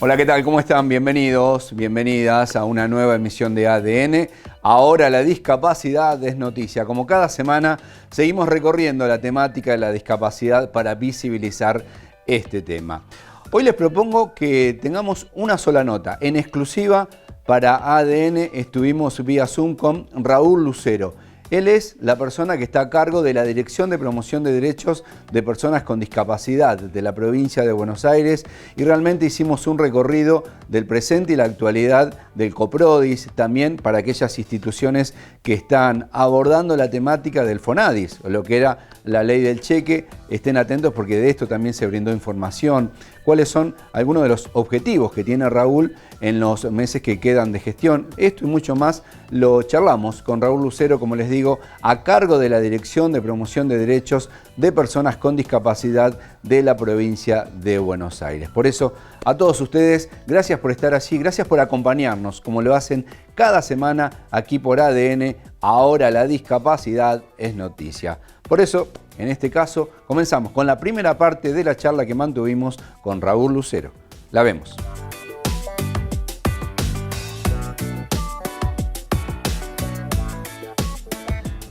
Hola, ¿qué tal? ¿Cómo están? Bienvenidos, bienvenidas a una nueva emisión de ADN. Ahora la discapacidad es noticia. Como cada semana, seguimos recorriendo la temática de la discapacidad para visibilizar este tema. Hoy les propongo que tengamos una sola nota. En exclusiva para ADN estuvimos vía Zoom con Raúl Lucero. Él es la persona que está a cargo de la Dirección de Promoción de Derechos de Personas con Discapacidad de la provincia de Buenos Aires y realmente hicimos un recorrido del presente y la actualidad del COPRODIS, también para aquellas instituciones que están abordando la temática del FONADIS, o lo que era la ley del cheque. Estén atentos porque de esto también se brindó información. ¿Cuáles son algunos de los objetivos que tiene Raúl en los meses que quedan de gestión? Esto y mucho más lo charlamos con Raúl Lucero, como les digo, a cargo de la Dirección de Promoción de Derechos de Personas con Discapacidad de la provincia de Buenos Aires. Por eso, a todos ustedes, gracias por estar allí, gracias por acompañarnos, como lo hacen cada semana aquí por ADN. Ahora la discapacidad es noticia. Por eso, en este caso, comenzamos con la primera parte de la charla que mantuvimos con Raúl Lucero. La vemos.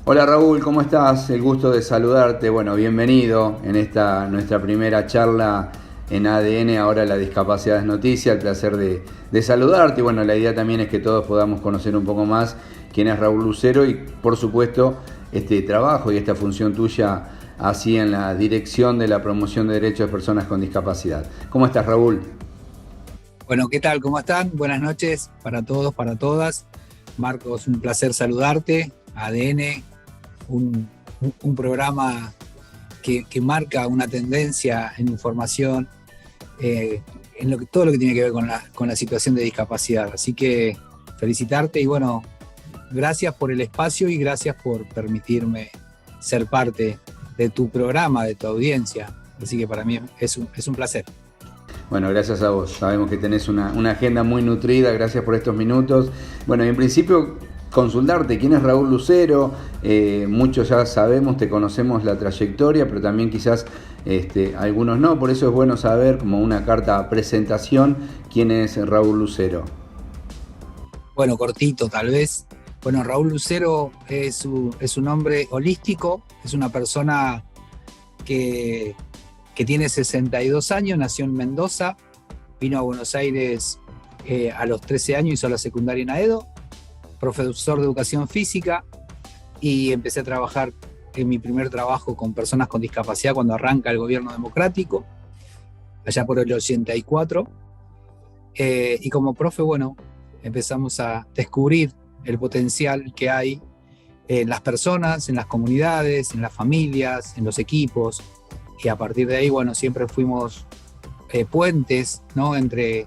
Hola Raúl, ¿cómo estás? El gusto de saludarte. Bueno, bienvenido en esta nuestra primera charla en ADN. Ahora la discapacidad es noticia. El placer de saludarte. Y bueno, la idea también es que todos podamos conocer un poco más quién es Raúl Lucero y, por supuesto, este trabajo y esta función tuya así en la Dirección de la Promoción de Derechos de Personas con Discapacidad. ¿Cómo estás, Raúl? Bueno, ¿qué tal? ¿Cómo están? Buenas noches para todos, para todas. Marcos, un placer saludarte. ADN, un programa que marca una tendencia en información, en todo lo que tiene que ver con la situación de discapacidad. Así que felicitarte y bueno, gracias por el espacio y gracias por permitirme ser parte de tu programa, de tu audiencia. Así que para mí es un placer. Bueno, gracias a vos. Sabemos que tenés una agenda muy nutrida. Gracias por estos minutos. Bueno, y en principio, consultarte quién es Raúl Lucero. Muchos ya sabemos, te conocemos la trayectoria, pero también quizás algunos no. Por eso es bueno saber, como una carta presentación, quién es Raúl Lucero. Bueno, cortito tal vez. Bueno, Raúl Lucero es un hombre holístico, es una persona que tiene 62 años, nació en Mendoza, vino a Buenos Aires a los 13 años, hizo la secundaria en Aedo, profesor de educación física, y empecé a trabajar en mi primer trabajo con personas con discapacidad cuando arranca el gobierno democrático, allá por el 84. Y como profe, bueno, empezamos a descubrir el potencial que hay en las personas, en las comunidades, en las familias, en los equipos, y a partir de ahí, bueno, siempre fuimos puentes, ¿no? entre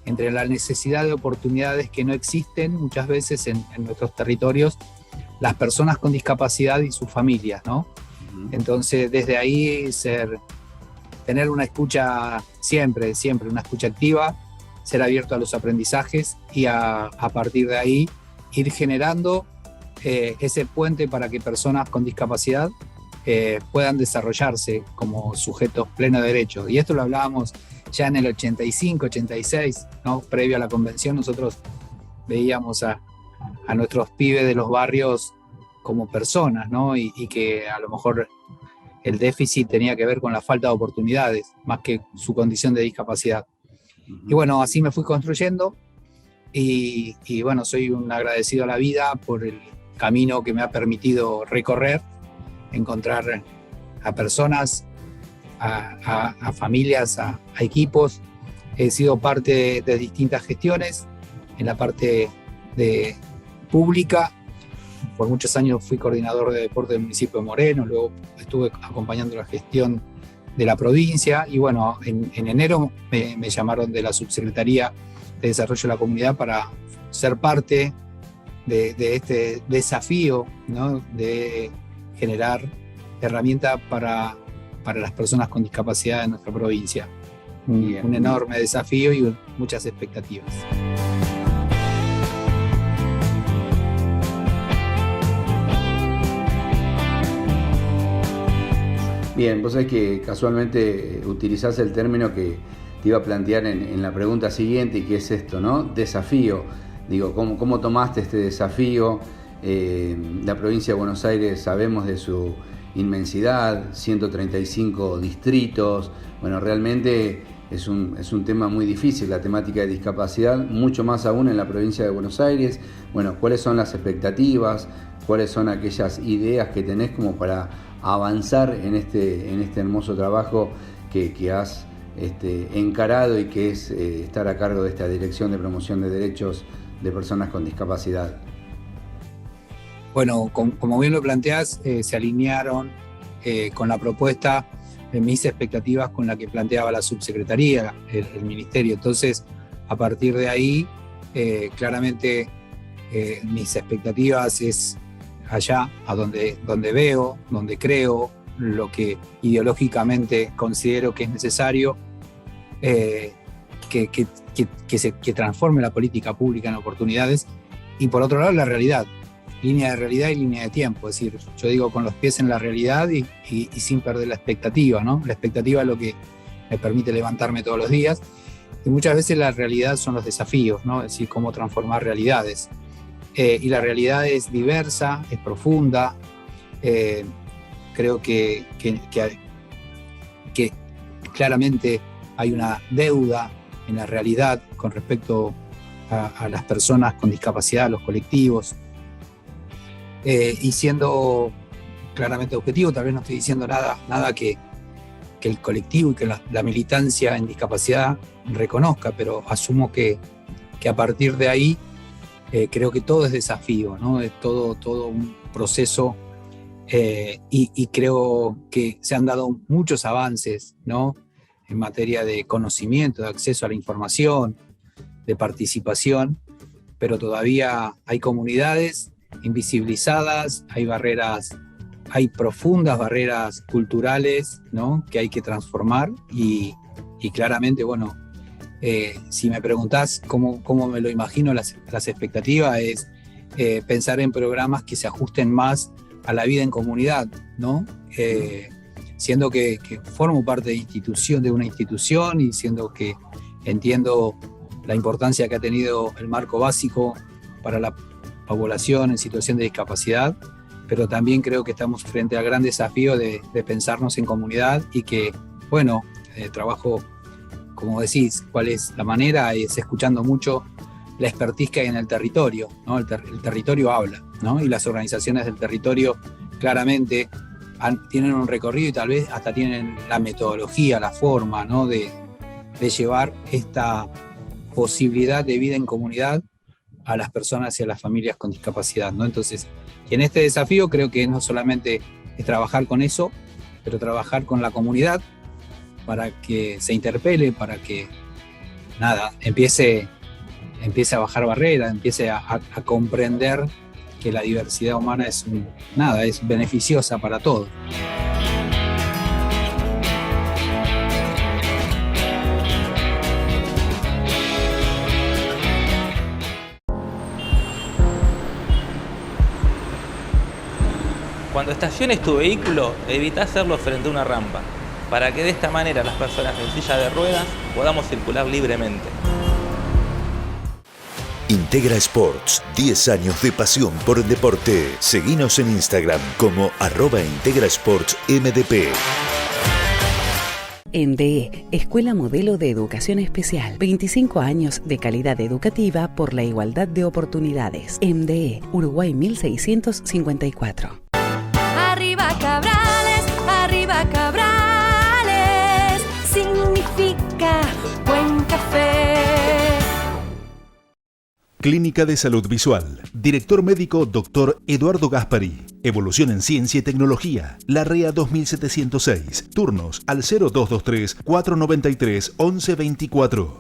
la necesidad de oportunidades que no existen muchas veces en nuestros territorios, las personas con discapacidad y sus familias, ¿no? Uh-huh. Entonces, desde ahí tener una escucha siempre una escucha activa, ser abierto a los aprendizajes y a partir de ahí ir generando ese puente para que personas con discapacidad puedan desarrollarse como sujetos pleno de derechos. Y esto lo hablábamos ya en el 85, 86, ¿no? Previo a la convención, nosotros veíamos a nuestros pibes de los barrios como personas, ¿no? Y que a lo mejor el déficit tenía que ver con la falta de oportunidades, más que su condición de discapacidad. Uh-huh. Y bueno, así me fui construyendo y bueno, soy un agradecido a la vida por el camino que me ha permitido recorrer, encontrar a personas, a familias, a equipos. He sido parte de distintas gestiones en la parte de pública. Por muchos años fui coordinador de deporte del municipio de Moreno, luego estuve acompañando la gestión de la provincia y bueno, en enero me llamaron de la Subsecretaría de Desarrollo de la Comunidad para ser parte de este desafío, ¿no? De generar herramientas para las personas con discapacidad en nuestra provincia. Un enorme desafío y muchas expectativas. Bien, vos sabés que casualmente utilizás el término que te iba a plantear en la pregunta siguiente, y que es esto, ¿no? Desafío. Digo, ¿cómo tomaste este desafío? La provincia de Buenos Aires, sabemos de su inmensidad, 135 distritos. Bueno, realmente es un tema muy difícil, la temática de discapacidad, mucho más aún en la provincia de Buenos Aires. Bueno, ¿cuáles son las expectativas? ¿Cuáles son aquellas ideas que tenés como para avanzar en este hermoso trabajo que has encarado, y que es estar a cargo de esta Dirección de Promoción de Derechos de Personas con Discapacidad? Bueno, como bien lo planteás, se alinearon con la propuesta de mis expectativas con la que planteaba la subsecretaría, el ministerio. Entonces, a partir de ahí, claramente mis expectativas es allá, a donde veo, donde creo, lo que ideológicamente considero que es necesario, que transforme la política pública en oportunidades, y por otro lado la realidad, línea de realidad y línea de tiempo. Es decir, yo digo, con los pies en la realidad y sin perder la expectativa, ¿no? La expectativa es lo que me permite levantarme todos los días, y muchas veces la realidad son los desafíos, ¿no? Es decir, cómo transformar realidades. Y la realidad es diversa, es profunda. Creo que claramente hay una deuda en la realidad con respecto a las personas con discapacidad, a los colectivos. Y siendo claramente objetivo, tal vez no estoy diciendo nada que el colectivo y que la militancia en discapacidad reconozca, pero asumo que a partir de ahí creo que todo es desafío, ¿no? Es todo un proceso, y creo que se han dado muchos avances, ¿no? En materia de conocimiento, de acceso a la información, de participación, pero todavía hay comunidades invisibilizadas, hay barreras, hay profundas barreras culturales, ¿no? Que hay que transformar, y claramente, bueno, si me preguntás cómo me lo imagino, las expectativas es pensar en programas que se ajusten más a la vida en comunidad, ¿no? Siendo que formo parte de una institución, y siendo que entiendo la importancia que ha tenido el marco básico para la población en situación de discapacidad, pero también creo que estamos frente al gran desafío de pensarnos en comunidad, y que, bueno, trabajo, como decís, ¿cuál es la manera? Es escuchando mucho la expertise que hay en el territorio, ¿no? El territorio habla, ¿no? Y las organizaciones del territorio claramente tienen un recorrido, y tal vez hasta tienen la metodología, la forma, ¿no? de llevar esta posibilidad de vida en comunidad a las personas y a las familias con discapacidad, ¿no? Entonces, y en este desafío creo que no solamente es trabajar con eso, pero trabajar con la comunidad para que se interpele, para que empiece a bajar barreras, empiece a comprender que la diversidad humana es beneficiosa para todos. Cuando estaciones tu vehículo, evita hacerlo frente a una rampa, para que de esta manera las personas en silla de ruedas podamos circular libremente. Integra Sports, 10 años de pasión por el deporte. Seguinos en Instagram como @IntegraSportsMDP. MDE, Escuela Modelo de Educación Especial. 25 años de calidad educativa por la igualdad de oportunidades. MDE, Uruguay 1654. Arriba Cabrales, significa buen café. Clínica de Salud Visual. Director médico Dr. Eduardo Gaspari. Evolución en Ciencia y Tecnología. Larrea 2706. Turnos al 0223 493 1124.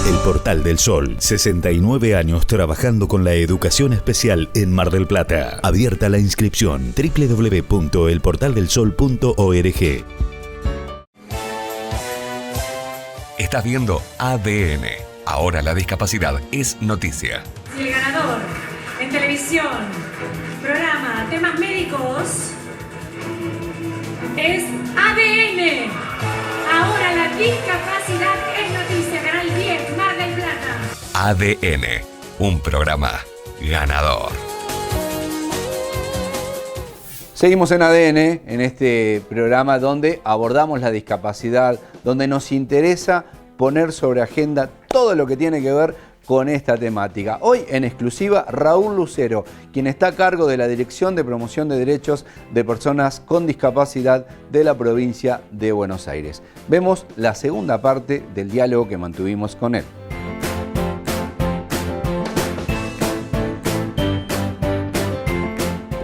El Portal del Sol, 69 años trabajando con la educación especial en Mar del Plata. Abierta la inscripción www.elportaldelsol.org. Estás viendo ADN. Ahora la discapacidad es noticia. El ganador en televisión, programa Temas Médicos, es ADN. Discapacidad es noticia, Canal 10, Mar del Plata. ADN, un programa ganador. Seguimos en ADN, en este programa donde abordamos la discapacidad, donde nos interesa poner sobre agenda todo lo que tiene que ver con esta temática. Hoy en exclusiva Raúl Lucero, quien está a cargo de la Dirección de Promoción de Derechos de Personas con Discapacidad de la provincia de Buenos Aires. Vemos la segunda parte del diálogo que mantuvimos con él.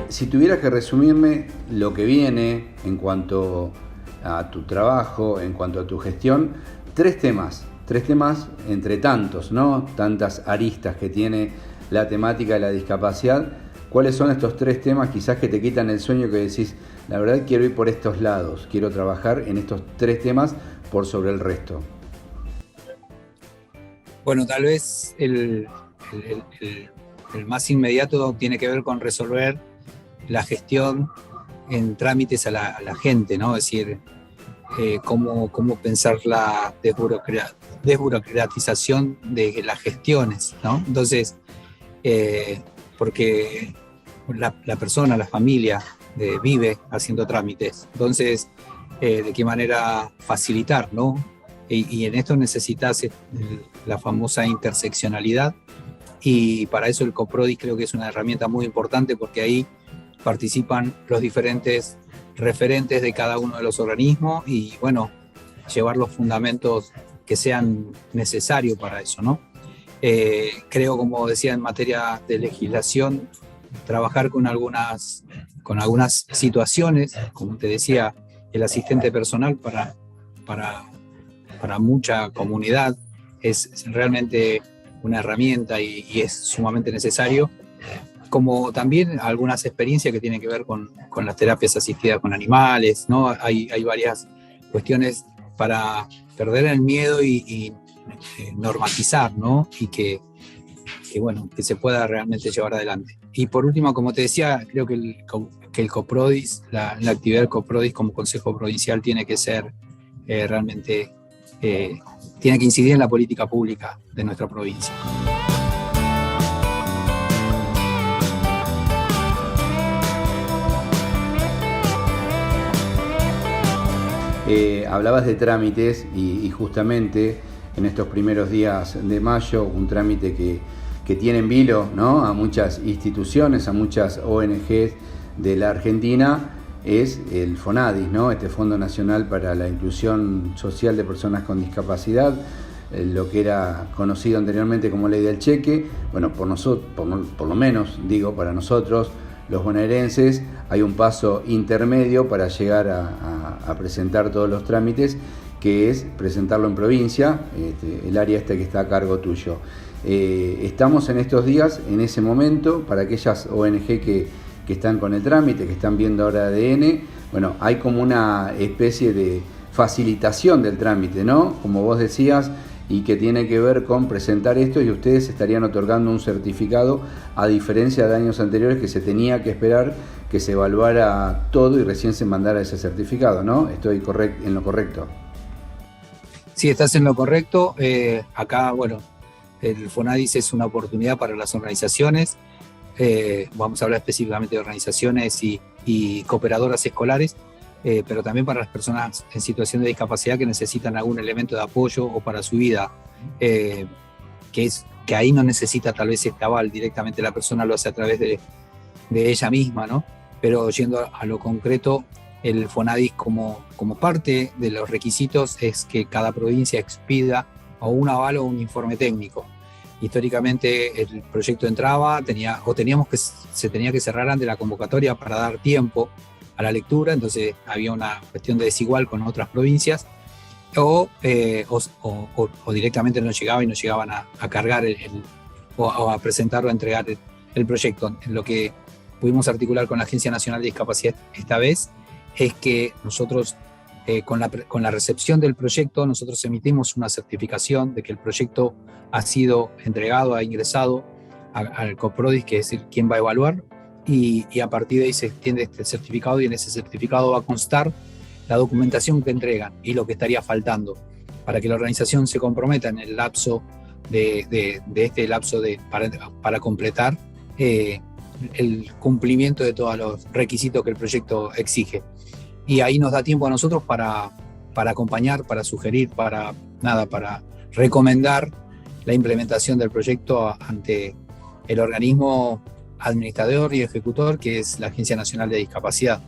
Si tuvieras que resumirme lo que viene en cuanto a tu trabajo, en cuanto a tu gestión, tres temas entre tantos, ¿no? Tantas aristas que tiene la temática de la discapacidad. ¿Cuáles son estos tres temas quizás que te quitan el sueño, que decís, la verdad quiero ir por estos lados, quiero trabajar en estos tres temas por sobre el resto? Bueno, tal vez el más inmediato tiene que ver con resolver la gestión en trámites a la gente, ¿no? Es decir, cómo pensar la desburocratización de las gestiones, ¿no? Entonces, porque la persona, la familia, vive haciendo trámites. Entonces, ¿de qué manera facilitar, ¿no? Y en esto necesitas la famosa interseccionalidad, y para eso el COPRODIS creo que es una herramienta muy importante, porque ahí participan los diferentes referentes de cada uno de los organismos y, bueno, llevar los fundamentos que sean necesarios para eso, ¿no? Creo, como decía, en materia de legislación, trabajar con algunas situaciones, como te decía, el asistente personal para mucha comunidad es realmente una herramienta y es sumamente necesario, como también algunas experiencias que tienen que ver con las terapias asistidas con animales, ¿no? Hay varias cuestiones para perder el miedo y normatizar, ¿no? Y que se pueda realmente llevar adelante. Y por último, como te decía, creo que el COPRODIS, la actividad del COPRODIS como Consejo Provincial tiene que ser realmente, tiene que incidir en la política pública de nuestra provincia. Hablabas de trámites y justamente en estos primeros días de mayo, un trámite que tiene en vilo, ¿no?, a muchas instituciones, a muchas ONGs de la Argentina, es el FONADIS, ¿no?, este Fondo Nacional para la Inclusión Social de Personas con Discapacidad, lo que era conocido anteriormente como Ley del Cheque. Bueno, por lo menos digo, para nosotros, los bonaerenses, hay un paso intermedio para llegar a presentar todos los trámites, que es presentarlo en provincia, el área que está a cargo tuyo. Estamos en estos días, en ese momento, para aquellas ONG que están con el trámite, que están viendo ahora ADN, bueno, hay como una especie de facilitación del trámite, ¿no?, como vos decías, y que tiene que ver con presentar esto, y ustedes estarían otorgando un certificado, a diferencia de años anteriores que se tenía que esperar que se evaluara todo y recién se mandara ese certificado, ¿no? ¿Estoy en lo correcto? Sí, estás en lo correcto. Acá, bueno, el FONADIS es una oportunidad para las organizaciones, vamos a hablar específicamente de organizaciones y cooperadoras escolares, pero también para las personas en situación de discapacidad que necesitan algún elemento de apoyo o para su vida, que ahí no necesita tal vez este aval, directamente la persona lo hace a través de ella misma, ¿no? Pero yendo a lo concreto, el FONADIS como parte de los requisitos es que cada provincia expida o un aval o un informe técnico. Históricamente el proyecto entraba, se tenía que cerrar antes la convocatoria para dar tiempo a la lectura, entonces había una cuestión de desigual con otras provincias, o directamente no llegaba y no llegaban a cargar o a presentarlo, a entregar el proyecto. Lo que pudimos articular con la Agencia Nacional de Discapacidad esta vez es que nosotros, con la recepción del proyecto, nosotros emitimos una certificación de que el proyecto ha sido entregado, ha ingresado al COPRODIS, que es quien va a evaluar, y a partir de ahí se extiende este certificado, y en ese certificado va a constar la documentación que entregan y lo que estaría faltando. para que la organización se comprometa en el lapso para completar el cumplimiento de todos los requisitos que el proyecto exige. Y ahí nos da tiempo a nosotros para acompañar, para sugerir, para recomendar la implementación del proyecto ante el organismo administrador y ejecutor, que es la Agencia Nacional de Discapacidad.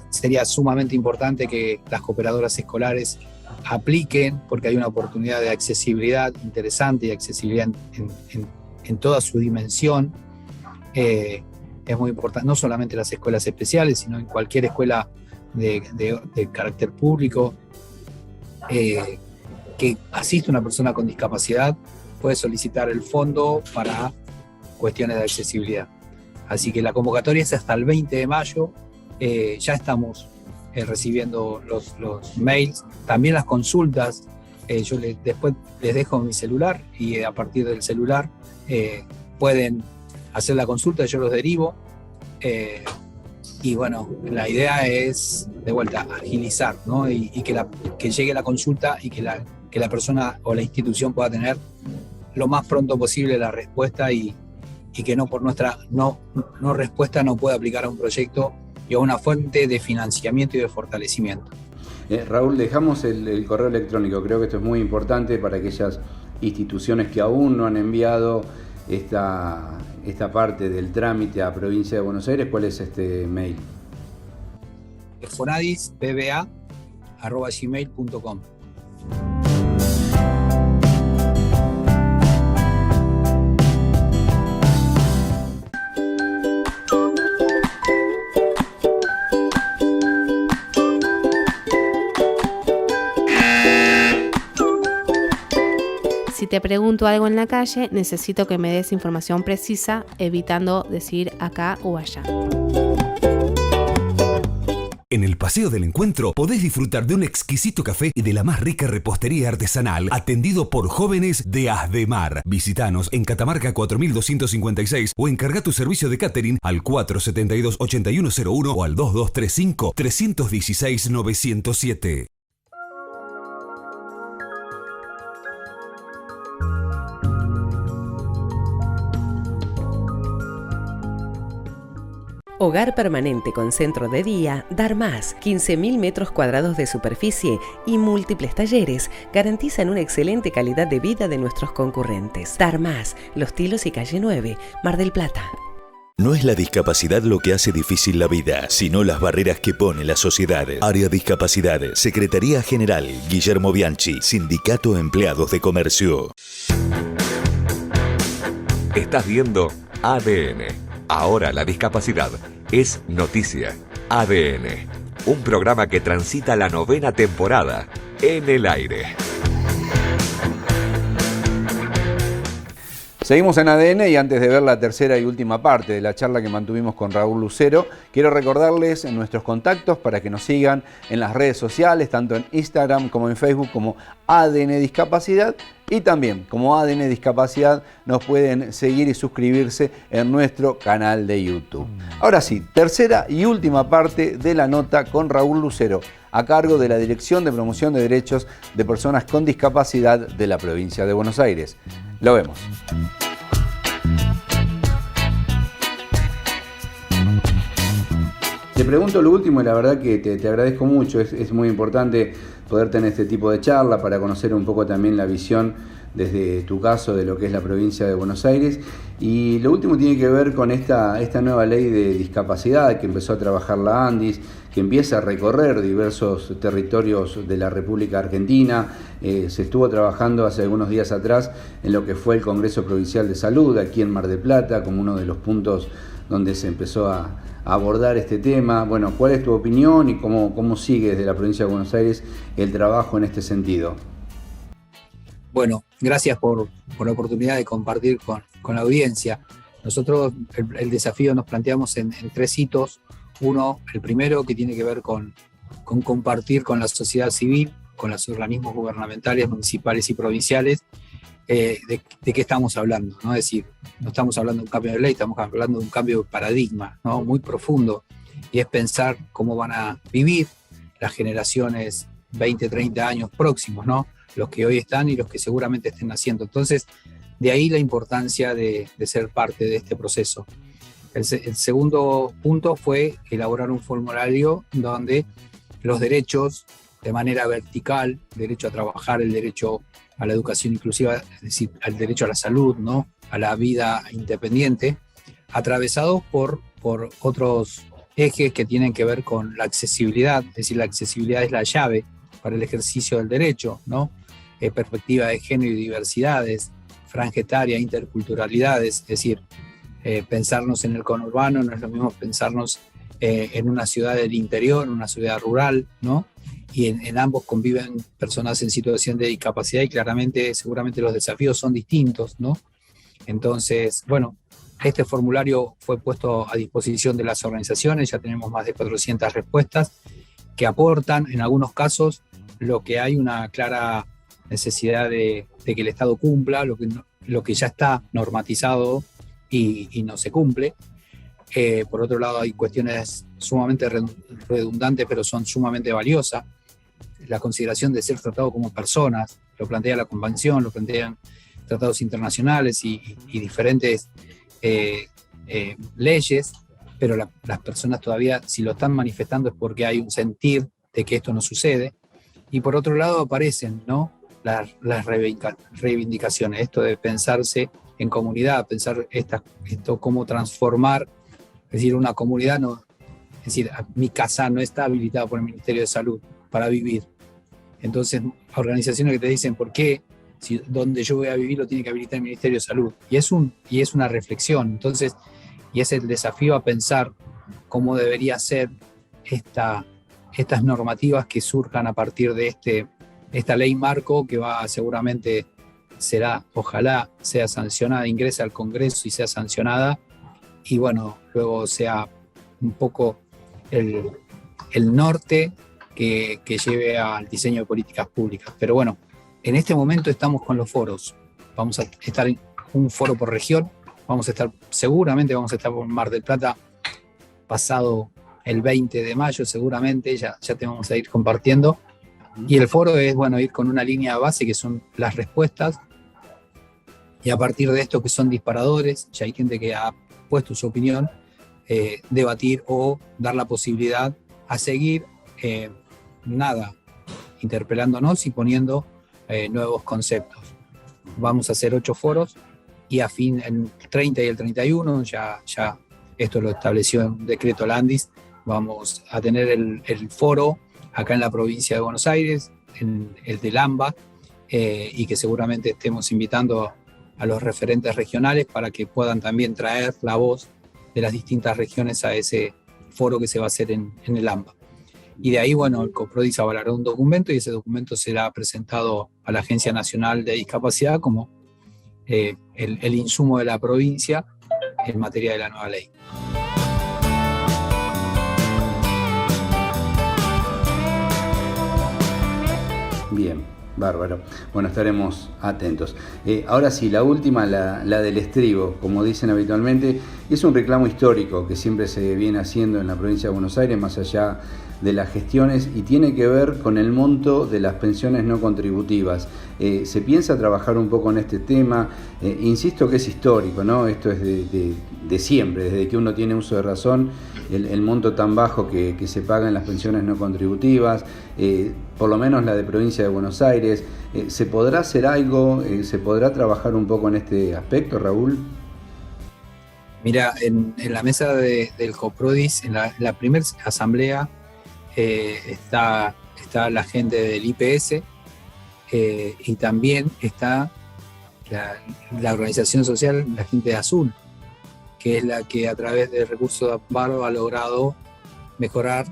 Sería sumamente importante que las cooperadoras escolares apliquen, porque hay una oportunidad de accesibilidad interesante y accesibilidad en toda su dimensión. Es muy importante, no solamente en las escuelas especiales, sino en cualquier escuela de carácter público que asiste una persona con discapacidad puede solicitar el fondo para cuestiones de accesibilidad. Así que la convocatoria es hasta el 20 de mayo. Ya estamos recibiendo los mails, también las consultas. Yo después les dejo mi celular y a partir del celular pueden hacer la consulta, yo los derivo. Y bueno, la idea es, de vuelta, agilizar, ¿no? Y que llegue la consulta y que la persona o la institución pueda tener lo más pronto posible la respuesta y que no por nuestra no respuesta no pueda aplicar a un proyecto y a una fuente de financiamiento y de fortalecimiento. Raúl, dejamos el correo electrónico. Creo que esto es muy importante para aquellas instituciones que aún no han enviado esta parte del trámite a Provincia de Buenos Aires. ¿Cuál es este mail? fonadispba@gmail.com. Si te pregunto algo en la calle, necesito que me des información precisa, evitando decir acá o allá. En el Paseo del Encuentro podés disfrutar de un exquisito café y de la más rica repostería artesanal atendido por jóvenes de Asdemar. Visítanos en Catamarca 4256 o encarga tu servicio de catering al 472-8101 o al 2235-316-907. Hogar permanente con centro de día, Dar Más, 15.000 metros cuadrados de superficie y múltiples talleres garantizan una excelente calidad de vida de nuestros concurrentes. Dar Más, Los Tilos y Calle 9, Mar del Plata. No es la discapacidad lo que hace difícil la vida, sino las barreras que pone la sociedad. Área Discapacidad, Secretaría General, Guillermo Bianchi, Sindicato Empleados de Comercio. Estás viendo ADN. Ahora la discapacidad es noticia. ADN, un programa que transita la 9ª temporada en el aire. Seguimos en ADN y antes de ver la tercera y última parte de la charla que mantuvimos con Raúl Lucero, quiero recordarles en nuestros contactos para que nos sigan en las redes sociales, tanto en Instagram como en Facebook como ADN Discapacidad, y también como ADN Discapacidad nos pueden seguir y suscribirse en nuestro canal de YouTube. Ahora sí, tercera y última parte de la nota con Raúl Lucero, a cargo de la Dirección de Promoción de Derechos de Personas con Discapacidad de la Provincia de Buenos Aires. Lo vemos. Te pregunto lo último y la verdad que te agradezco mucho. Es muy importante poder tener este tipo de charla para conocer un poco también la visión desde tu caso de lo que es la provincia de Buenos Aires. Y lo último tiene que ver con esta nueva ley de discapacidad que empezó a trabajar la ANDIS, que empieza a recorrer diversos territorios de la República Argentina. Se estuvo trabajando hace algunos días atrás en lo que fue el Congreso Provincial de Salud aquí en Mar del Plata, como uno de los puntos donde se empezó a abordar este tema. Bueno, ¿cuál es tu opinión y cómo sigue desde la provincia de Buenos Aires el trabajo en este sentido? Bueno, gracias por la oportunidad de compartir con la audiencia. Nosotros el desafío nos planteamos en 3 hitos. Uno, el primero, que tiene que ver con compartir con la sociedad civil, con los organismos gubernamentales, municipales y provinciales, de qué estamos hablando, ¿no? Es decir, no estamos hablando de un cambio de ley, estamos hablando de un cambio de paradigma, ¿no? Muy profundo, y es pensar cómo van a vivir las generaciones 20, 30 años próximos, ¿no? Los que hoy están y los que seguramente estén naciendo. Entonces, de ahí la importancia de ser parte de este proceso. El segundo punto fue elaborar un formulario donde los derechos de manera vertical, el derecho a trabajar, el derecho a la educación inclusiva, es decir, al derecho a la salud, ¿no? A la vida independiente, atravesados por otros ejes que tienen que ver con la accesibilidad, es decir, la accesibilidad es la llave para el ejercicio del derecho, ¿no? Perspectiva de género y diversidades, franja etaria, interculturalidades, es decir, pensarnos en el conurbano no es lo mismo pensarnos en una ciudad del interior, en una ciudad rural, ¿no? Y en ambos conviven personas en situación de discapacidad y claramente, seguramente los desafíos son distintos, ¿no? Entonces, bueno, este formulario fue puesto a disposición de las organizaciones, ya tenemos más de 400 respuestas que aportan, en algunos casos, lo que hay una clara necesidad de que el Estado cumpla, lo que ya está normatizado y no se cumple. Por otro lado, hay cuestiones sumamente redundantes, pero son sumamente valiosas. La consideración de ser tratado como personas, lo plantea la Convención, lo plantean tratados internacionales y diferentes leyes, pero las personas todavía, si lo están manifestando, es porque hay un sentir de que esto no sucede. Y por otro lado aparecen, ¿no?, las reivindicaciones, esto de pensarse en comunidad, pensar esto cómo transformar, es decir, una comunidad, no, es decir, mi casa no está habilitada por el Ministerio de Salud para vivir. Entonces, organizaciones que te dicen, ¿por qué? Si donde yo voy a vivir lo tiene que habilitar el Ministerio de Salud. Y es una reflexión. Entonces, y es el desafío a pensar cómo debería ser estas normativas que surjan a partir de esta ley marco que seguramente ojalá sea sancionada, ingrese al Congreso y sea sancionada, y bueno, luego sea un poco el norte que lleve al diseño de políticas públicas. Pero bueno, en este momento estamos con los foros. Vamos a estar en un foro por región, seguramente vamos a estar por Mar del Plata pasado el 20 de mayo, seguramente, ya te vamos a ir compartiendo. Y el foro es, bueno, ir con una línea base que son las respuestas, y a partir de esto que son disparadores, ya hay gente que ha puesto su opinión, debatir o dar la posibilidad a seguir, interpelándonos y poniendo nuevos conceptos. Vamos a hacer 8 foros y en el 30 y el 31, ya esto lo estableció en un decreto Landis, vamos a tener el foro acá en la provincia de Buenos Aires, en el del AMBA, y que seguramente estemos invitando a los referentes regionales para que puedan también traer la voz de las distintas regiones a ese foro que se va a hacer en el AMBA. Y de ahí, bueno, el COPRODIS avalará un documento y ese documento será presentado a la Agencia Nacional de Discapacidad como el insumo de la provincia en materia de la nueva ley. Bien, bárbaro. Bueno, estaremos atentos. Ahora sí, la última, la del estribo, como dicen habitualmente, es un reclamo histórico que siempre se viene haciendo en la provincia de Buenos Aires, más allá de las gestiones, y tiene que ver con el monto de las pensiones no contributivas. ¿Se piensa trabajar un poco en este tema? Insisto que es histórico, ¿no? Esto es de siempre, desde que uno tiene uso de razón, el monto tan bajo que se paga en las pensiones no contributivas, por lo menos la de provincia de Buenos Aires. ¿Se podrá hacer algo? ¿Se podrá trabajar un poco en este aspecto, Raúl? Mira, en la mesa del COPRODIS, en la primera asamblea, está la gente del IPS, y también está la organización social, la gente de Azul, que es la que a través de recursos de amparo ha logrado mejorar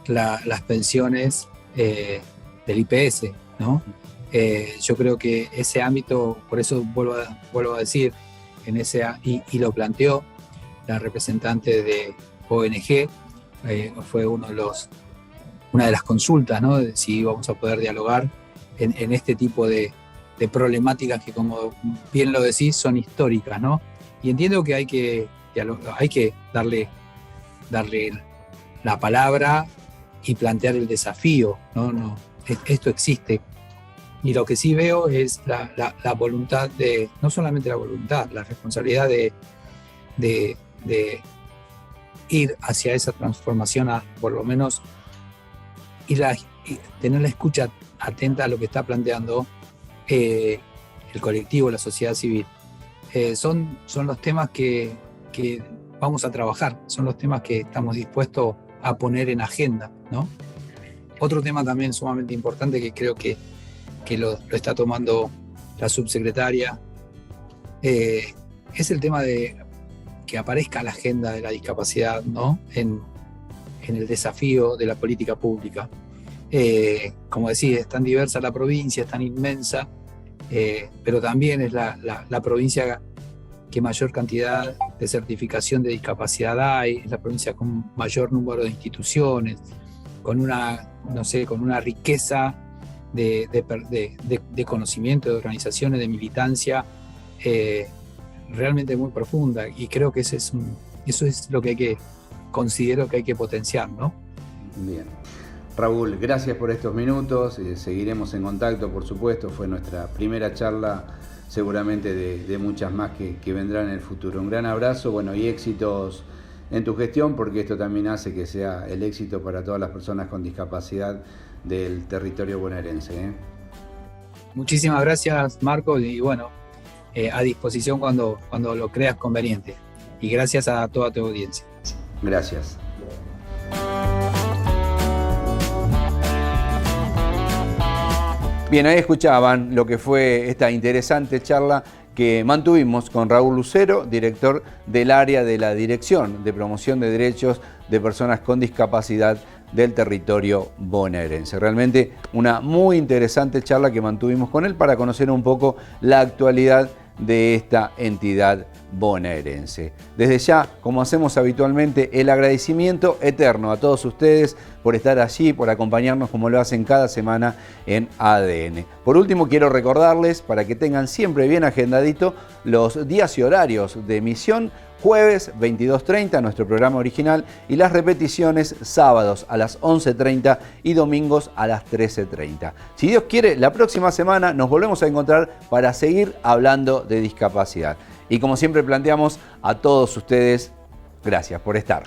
las pensiones del IPS, ¿no? Yo creo que ese ámbito, por eso vuelvo a decir, y lo planteó la representante de ONG, fue una de las consultas, ¿no? De si vamos a poder dialogar en este tipo de problemáticas que, como bien lo decís, son históricas, ¿no? Y entiendo que hay que darle la palabra y plantear el desafío, ¿no? esto existe. Y lo que sí veo es la voluntad no solamente la voluntad, la responsabilidad de ir hacia esa transformación, por lo menos y tener la escucha atenta a lo que está planteando el colectivo, la sociedad civil. Son los temas que vamos a trabajar, son los temas que estamos dispuestos a poner en agenda, ¿no? Otro tema también sumamente importante que creo que lo está tomando la subsecretaria es el tema de que aparezca la agenda de la discapacidad, ¿no? en el desafío de la política pública. Como decía, es tan diversa la provincia, es tan inmensa, pero también es la provincia que mayor cantidad de certificación de discapacidad hay, es la provincia con mayor número de instituciones, con una riqueza de conocimiento, de organizaciones, de militancia realmente muy profunda, y creo que eso es lo que considero que hay que potenciar, ¿no? Bien. Raúl, gracias por estos minutos, seguiremos en contacto, por supuesto, fue nuestra primera charla, seguramente de muchas más que vendrán en el futuro. Un gran abrazo, bueno, y éxitos en tu gestión, porque esto también hace que sea el éxito para todas las personas con discapacidad del territorio bonaerense. Muchísimas gracias, Marcos, y bueno, a disposición cuando lo creas conveniente. Y gracias a toda tu audiencia. Gracias. Bien, ahí escuchaban lo que fue esta interesante charla que mantuvimos con Raúl Lucero, director del área de la Dirección de Promoción de Derechos de Personas con Discapacidad del territorio bonaerense. Realmente una muy interesante charla que mantuvimos con él para conocer un poco la actualidad de esta entidad bonaerense. Desde ya, como hacemos habitualmente, el agradecimiento eterno a todos ustedes por estar allí, por acompañarnos como lo hacen cada semana en ADN. Por último, quiero recordarles, para que tengan siempre bien agendadito, los días y horarios de emisión: jueves 22:30, nuestro programa original, y las repeticiones sábados a las 11:30 y domingos a las 13:30. Si Dios quiere, la próxima semana nos volvemos a encontrar para seguir hablando de discapacidad. Y como siempre planteamos, a todos ustedes, gracias por estar.